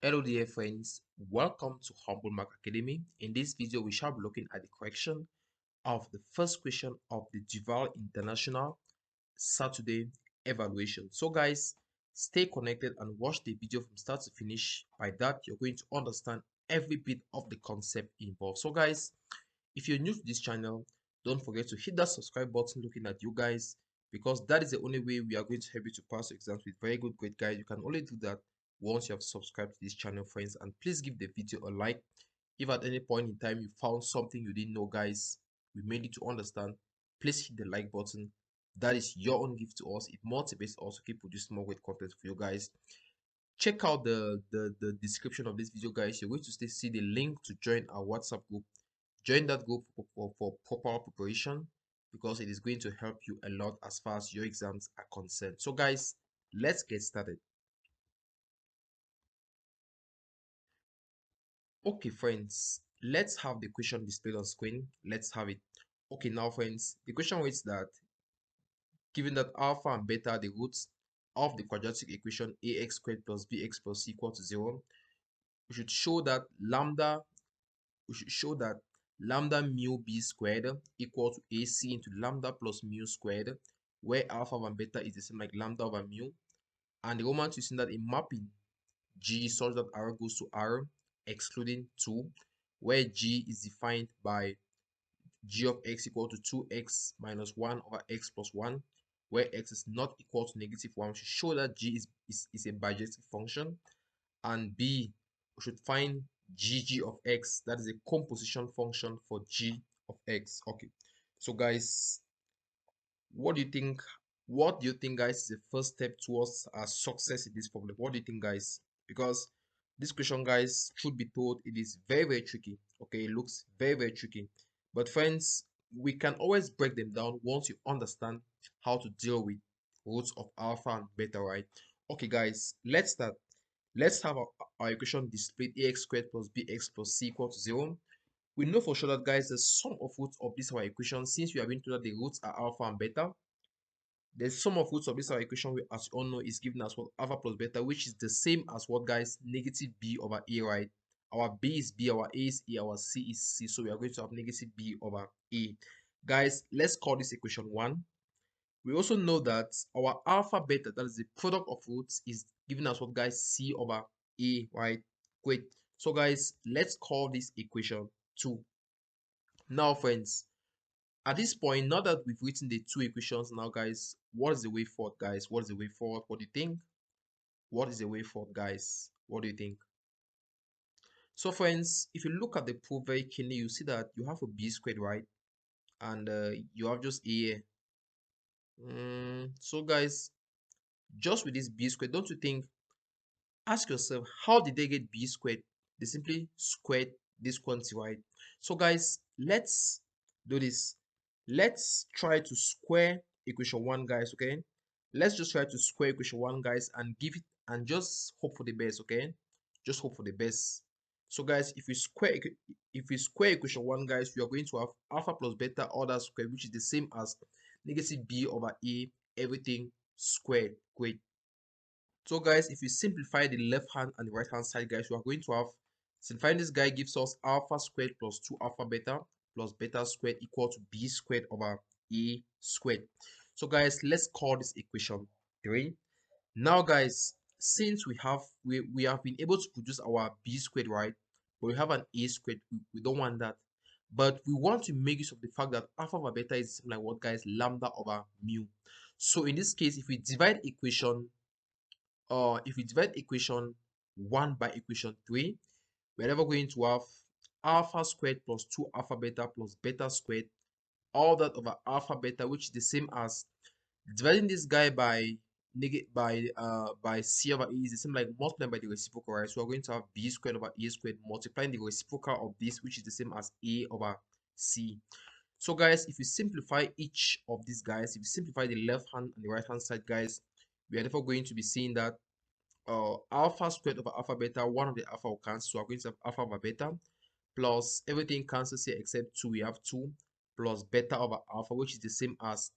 Hello dear friends, welcome to Humble Mark Academy. In this video, we shall be looking at the correction of the first question of the Duval International Saturday evaluation. So guys, stay connected and watch the video from start to finish. By that, you're going to understand every bit of the concept involved. So guys, if you're new to this channel, don't forget to hit that subscribe button looking at you guys, because that is the only way we are going to help you to pass your exams with very good grade, guys. You can only do that once you have subscribed to this channel, friends. And please give the video a like. If at any point in time you found something you didn't know, guys, we made you to understand, please hit the like button. That is your own gift to us. It motivates us to keep producing more great content for you guys. Check out the description of this video, guys. You're going to see the link to join our WhatsApp group. Join that group for proper preparation, because it is going to help you a lot as far as your exams are concerned. So guys, let's get started. Okay friends, let's have the question displayed on screen. Let's have it. Okay, now friends, the question reads that given that alpha and beta are the roots of the quadratic equation ax squared plus bx plus c equal to 0, we should show that lambda mu b squared equal to ac into lambda plus mu squared, where alpha over beta is the same like lambda over mu, and the Roman using that in mapping g such that r goes to r excluding 2, where g is defined by g of x equal to 2x minus 1 over x plus 1, where x is not equal to -1. We should show that g is a bijective function. And b, we should find gg of x, that is a composition function for g of x. Okay, so guys, what do you think? What do you think, guys, is the first step towards success in this problem? What do you think, guys? Because this question, guys, should be told, it is very, very tricky. Okay, it looks very, very tricky. But friends, we can always break them down once you understand how to deal with roots of alpha and beta, right? Okay, guys, let's start. Let's have our equation displayed ax squared plus bx plus c equal to 0. We know for sure that, guys, the sum of roots of this our equation, since we have been told that the roots are alpha and beta, the sum of roots of this our equation, as you all know, is given as what, alpha plus beta, which is the same as what, guys, negative b over a, right? Our b is b, our a is a, our c is c, so we are going to have negative b over a. Guys, let's call this equation 1. We also know that our alpha beta, that is the product of roots, is given as what, guys, c over a, right? Great. So guys, let's call this equation 2. Now friends, at this point, now that we've written the two equations, now guys, what is the way forward, guys? What is the way forward? What do you think? What is the way forward, guys? What do you think? So friends, if you look at the proof very keenly, you see that you have a b squared, right? And you have just a. So guys, just with this b squared, don't you think, ask yourself, how did they get b squared? They simply squared this quantity, right? So guys, let's do this. Let's try to square equation 1, guys. Okay, let's just try to square equation 1, guys, and give it, and just hope for the best. Okay, just hope for the best. So guys, if we square equation 1, guys, we are going to have alpha plus beta all that squared, which is the same as negative b over a, everything squared. Great. So guys, if you simplify the left hand and the right hand side, guys, we are going to have, simplifying this guy gives us alpha squared plus 2 alpha beta plus beta squared equal to b squared over a squared. So guys, let's call this equation 3. Now guys, since we have been able to produce our b squared, right, but we have an a squared, we don't want that. But we want to make use of the fact that alpha over beta is like what, guys, lambda over mu. So in this case, if we divide equation 1 by equation 3, we're never going to have alpha squared plus 2 alpha beta plus beta squared, all that over alpha beta, which is the same as dividing this guy by c over a, is the same like multiplying by the reciprocal, right? So we're going to have b squared over a squared multiplying the reciprocal of this, which is the same as a over c. So guys, if you simplify each of these guys, if you simplify the left hand and the right hand side, guys, we are therefore going to be seeing that alpha squared over alpha beta, one of the alpha will cancel, so we're going to have alpha over beta plus everything cancels here except 2, we have 2 plus beta over alpha, which is the same as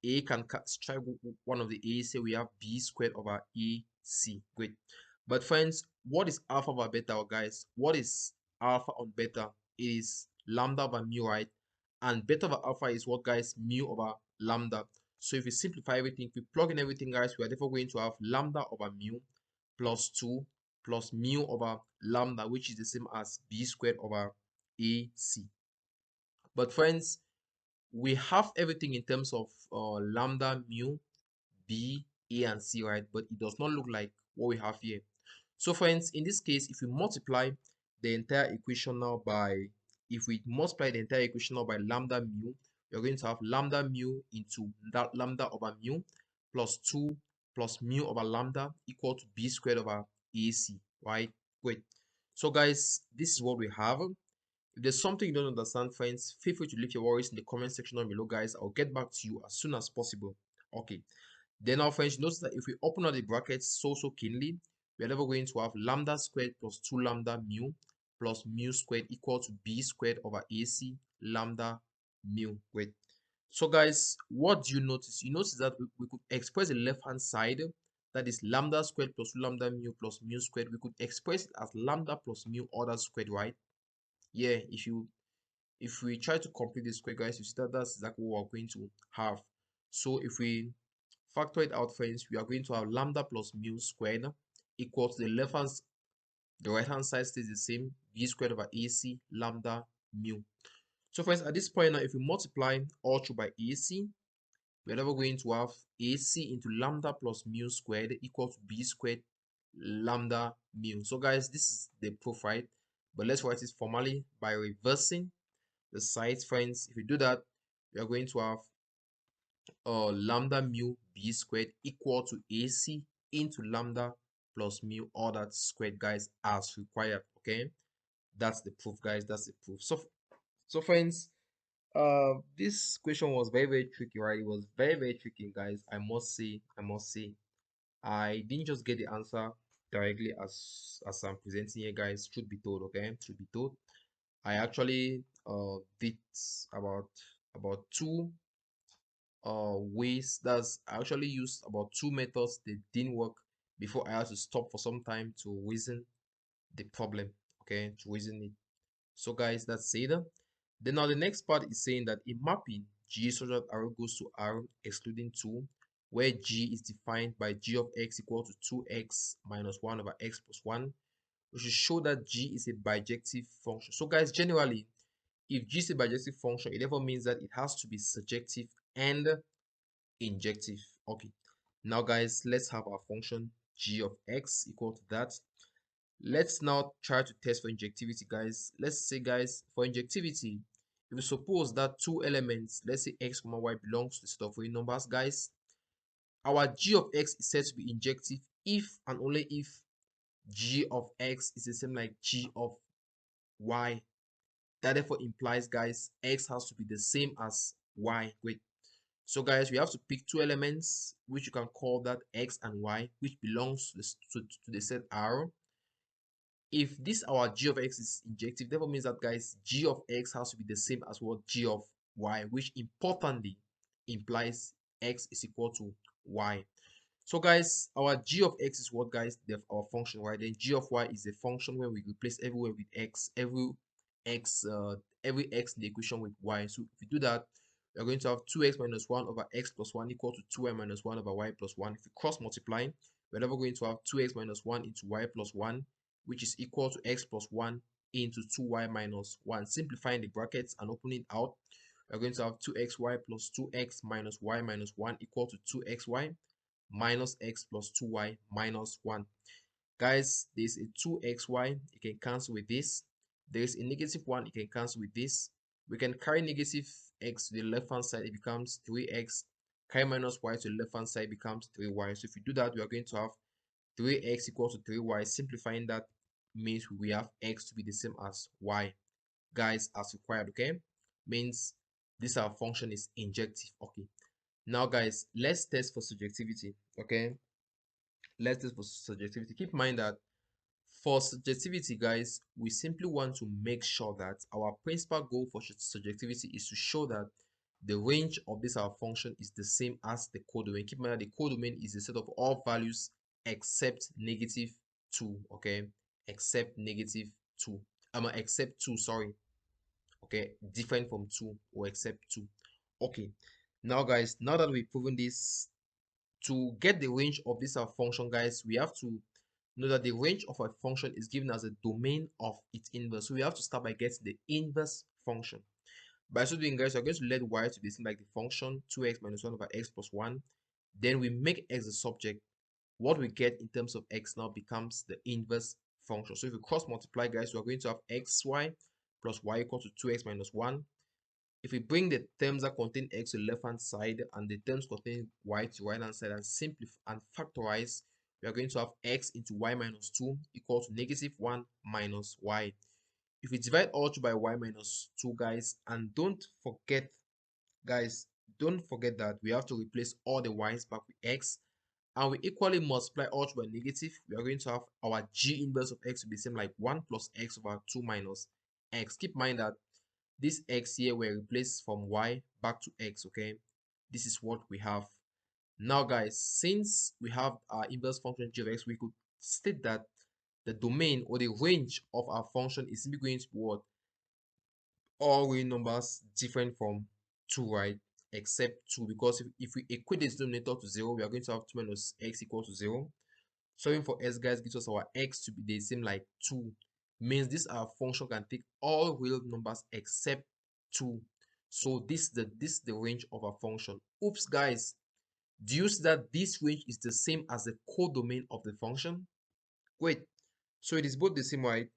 a can strike one of the a, so we have b squared over ac. Great. But friends, what is alpha over beta, guys? What is alpha on beta? It is lambda over mu, right? And beta over alpha is what, guys? Mu over lambda. So if we simplify everything, if we plug in everything, guys, we are therefore going to have lambda over mu plus 2 plus mu over lambda, which is the same as b squared over ac. But friends, we have everything in terms of lambda, mu, b, a, and c, right? But it does not look like what we have here. So friends, in this case, if we multiply the entire equation now by, if we multiply the entire equation now by lambda mu, we're going to have lambda mu into that lambda over mu plus 2 plus mu over lambda equal to b squared over ac, right? Great. So guys, this is what we have. If there's something you don't understand, friends, feel free to leave your worries in the comment section down below, guys. I'll get back to you as soon as possible. Okay. Then our friends, notice that if we open up the brackets so keenly, we are never going to have lambda squared plus 2 lambda mu plus mu squared equal to b squared over ac lambda mu. Great. So guys, what do you notice? You notice that we could express the left hand side, that is lambda squared plus 2 lambda mu plus mu squared. We could express it as lambda plus mu order squared, right? Yeah, if we try to complete this square, guys, you see that that's exactly what we're going to have. So if we factor it out, friends, we are going to have lambda plus mu squared equal to the right hand side stays the same, b squared over ac lambda mu. So friends, at this point now, if we multiply all through by ac, we're never going to have ac into lambda plus mu squared equal to b squared lambda mu. So guys, this is the proof, right? But let's write it formally by reversing the sides, friends. If we do that, we are going to have lambda mu b squared equal to ac into lambda plus mu, all that squared, guys, as required. Okay, that's the proof, guys. That's the proof. So friends, this question was very tricky, right? It was very tricky, guys. I must say I didn't just get the answer directly as I'm presenting here, guys. Should be told, okay? Should be told. I actually did about two ways. That's I actually used about two methods that didn't work before I had to stop for some time to reason the problem, okay, to reason it. So guys, that's it. Then now the next part is saying that in mapping g such that r goes to r excluding 2, where g is defined by g of x equal to 2x minus 1 over x plus 1, we should show that g is a bijective function. So guys, generally, if g is a bijective function, it therefore means that it has to be surjective and injective. Okay, now guys, let's have our function g of x equal to that. Let's now try to test for injectivity, guys. Let's say, guys, for injectivity, if we suppose that two elements, let's say x comma y, belongs to the set of real numbers, guys, our g of x is said to be injective if and only if g of x is the same like g of y. That therefore implies, guys, x has to be the same as y. Great. So guys, we have to pick two elements which you can call that x and y, which belongs to the set R. If this our g of x is injective, therefore means that, guys, g of x has to be the same as what g of y, which importantly implies x is equal to y. So guys, our g of x is what, guys? Our function, right? Then g of y is a function where we replace everywhere with x, x every x in the equation with y. So if we do that, we're going to have 2x minus 1 over x plus 1 equal to 2y minus 1 over y plus 1. If we cross multiply, we're never going to have 2x minus 1 into y plus 1, which is equal to x plus 1 into 2y minus 1. Simplifying the brackets and opening out, we're going to have 2xy plus 2x minus y minus 1 equal to 2xy minus x plus 2y minus 1. Guys, there's a 2xy, you can cancel with this. There's a negative 1, you can cancel with this. We can carry negative x to the left hand side, it becomes 3x. Carry minus y to the left hand side becomes 3y. So if you do that, we are going to have 3x equal to 3y. Simplifying that means we have x to be the same as y, guys, as required. Okay, means this our function is injective. Okay, now guys, let's test for subjectivity. Okay, let's test for subjectivity. Keep in mind that for subjectivity, guys, we simply want to make sure that our principal goal for subjectivity is to show that the range of this our function is the same as the codomain. Keep in mind that the codomain is a set of all values except negative 2, okay, except negative 2. Except 2, sorry, okay, different from 2 or except 2. Okay, now guys, now that we've proven this, to get the range of this our function, guys, we have to know that the range of a function is given as a domain of its inverse. So we have to start by getting the inverse function. By so doing, guys, we're going to let y to be seen like the function 2x minus 1 over x plus 1. Then we make x the subject. What we get in terms of x now becomes the inverse function. So if we cross multiply, guys, we're going to have xy plus y equal to 2x minus 1. If we bring the terms that contain x to the left hand side and the terms containing y to the right hand side and simplify and factorize, we are going to have x into y minus 2 equal to negative 1 minus y. If we divide all through by y minus 2, guys, and don't forget, guys, don't forget that we have to replace all the y's back with x, and we equally multiply all through by negative, we are going to have our g inverse of x to be same like 1 plus x over 2 minus x. Keep in mind that this x here were replaced from y back to x, okay? This is what we have. Now, guys, since we have our inverse function g of x, we could state that the domain or the range of our function is simply going to be what? All real numbers different from 2, right? Except 2, because if we equate this denominator to 0, we are going to have 2 minus x equal to 0. Solving for s, guys, gives us our x to be the same like 2. Means this our function can take all real numbers except 2. So this is the range of our function. Oops, guys, do you see that this range is the same as the codomain of the function? Wait, so it is both the same, right?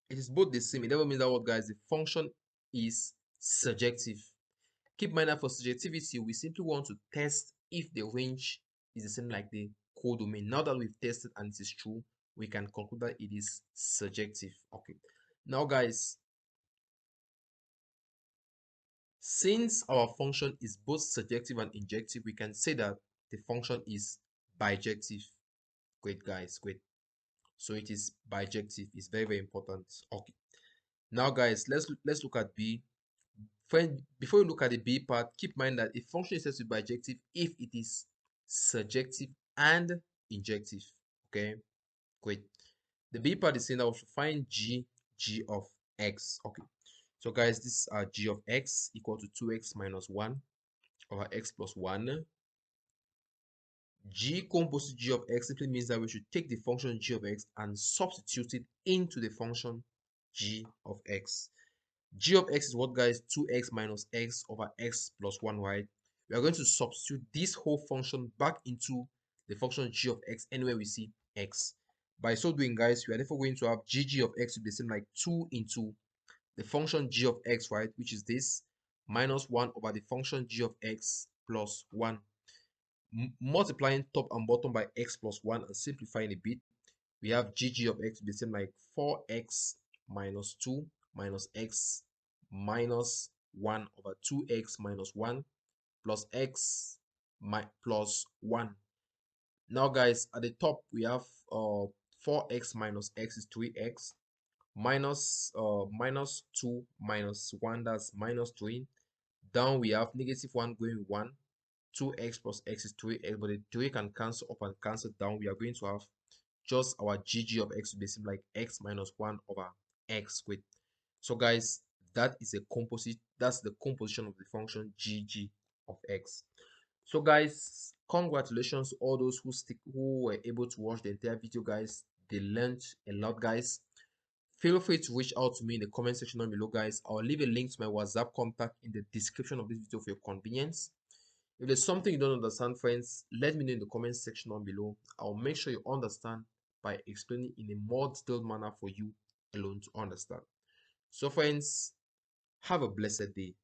It is both the same. It never means that what, guys, the function is surjective. Keep in mind that for surjectivity, we simply want to test if the range is the same like the codomain. Now that we've tested and it is true, we can conclude that it is surjective. Okay. Now, guys, since our function is both surjective and injective, we can say that the function is bijective. Great, guys, great. So it is bijective. It's very, very important. Okay. Now, guys, let's look at B. Friend, before you look at the B part, keep in mind that a function is said to be bijective if it is surjective and injective. Okay, great. The B part is saying that we should find g of x. Okay, so guys, this is g of x equal to 2x minus 1 over x plus 1. G composite g of x simply means that we should take the function g of x and substitute it into the function g of x. G of x is what, guys? 2x minus x over x plus 1, right? We are going to substitute this whole function back into the function g of x anywhere we see x. By so doing, guys, we are therefore going to have g of x to be the same like 2 into the function g of x, right? Which is this, minus 1 over the function g of x plus 1. Multiplying top and bottom by x plus 1 and simplifying a bit, we have g of x to be the same like 4x minus 2 minus x minus 1 over 2x minus 1 plus x plus 1. Now, guys, at the top we have 4x minus x is 3x minus 2 minus 1, that's minus 3. Down we have negative 1 going with 1. 2x plus x is 3x, but the 3 can cancel up and cancel down. We are going to have just our g of x to be same like x minus 1 over x squared. So, guys, that is a composite. That's the composition of the function g of x. So, guys, congratulations to all those who were able to watch the entire video, guys. They learned a lot, guys. Feel free to reach out to me in the comment section down below, guys. I'll leave a link to my WhatsApp contact in the description of this video for your convenience. If there's something you don't understand, friends, let me know in the comment section down below. I'll make sure you understand by explaining in a more detailed manner for you alone to understand. So, friends, have a blessed day.